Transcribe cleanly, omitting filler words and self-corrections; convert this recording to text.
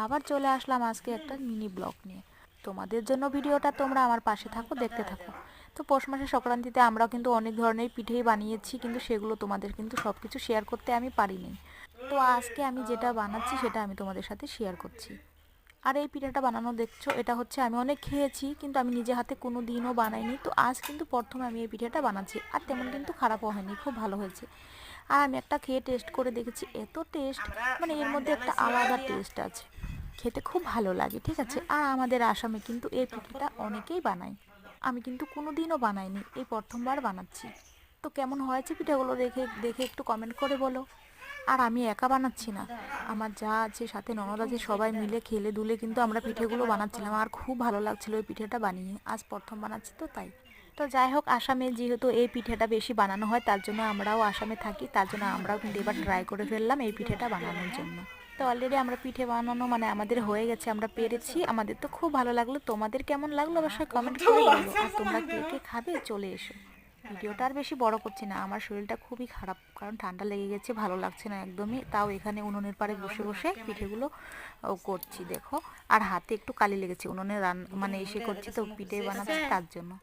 আবার চলে আসলাম আজকে একটা মিনি ব্লগ নিয়ে। তোমাদের জন্য ভিডিওটা, তোমরা আমার পাশে থাকো, দেখতে থাকো। তো পৌষ মাসের সংক্রান্তিতে আমরাও কিন্তু অনেক ধরনের পিঠেই বানিয়েছি, কিন্তু সেগুলো তোমাদের কিন্তু সব কিছু শেয়ার করতে আমি পারিনি। তো আজকে আমি যেটা বানাচ্ছি সেটা আমি তোমাদের সাথে শেয়ার করছি। আর এই পিঠাটা বানানো দেখছো, এটা হচ্ছে আমি অনেক খেয়েছি, কিন্তু আমি নিজে হাতে কোনো দিনও বানাইনি। তো আজ কিন্তু প্রথমে আমি এই পিঠাটা বানাচ্ছি, আর তেমন কিন্তু খারাপও হয়নি, খুব ভালো হয়েছে। আর আমি একটা খেয়ে টেস্ট করে দেখেছি, এত টেস্ট, মানে এর মধ্যে একটা আলাদা টেস্ট আছে, খেতে খুব ভালো লাগে, ঠিক আছে। আর আমাদের আসামে কিন্তু এই পিঠাটা অনেকেই বানায়, আমি কিন্তু কোনো দিনও বানাইনি, এই প্রথমবার বানাচ্ছি। তো কেমন হয়েছে পিঠাগুলো দেখে দেখে একটু কমেন্ট করে বলো। আর আমি একা বানাচ্ছি না, আমার যা আছে, সাথে ননদ আছে, সবাই মিলে খেলে দুলে কিন্তু আমরা পিঠেগুলো বানাচ্ছিলাম। আর খুব ভালো লাগছিল ওই পিঠেটা বানিয়ে, আজ প্রথম বানাচ্ছি তো তাই। তো যাই হোক, আসামে যেহেতু এই পিঠেটা বেশি বানানো হয়, তার জন্য আমরাও আসামে থাকি, তার জন্য আমরাও কিন্তু এবার ট্রাই করে ফেললাম এই পিঠেটা বানানোর জন্য। তো অলরেডি আমরা পিঠে বানানো মানে আমাদের হয়ে গেছে, আমরা পেরেছি, আমাদের তো খুব ভালো লাগলো। তোমাদের কেমন লাগলো অবশ্যই কমেন্ট করে বলো। আর তোমরা কে কে খাবে চলে এসো। ভিডিওটা আর বেশি বড় করছি না, আমার শরীরটা খুবই খারাপ, কারণ ঠান্ডা লেগে গেছে, ভালো লাগছে না একদমই। তাও এখানে উনুনের পাড়ে বসে বসে পিঠেগুলো করছি দেখো। আর হাতে একটু কালি লেগেছে, উনুনে মানে এসে করছি তো, পিঠে বানাচ্ছি তার জন্য।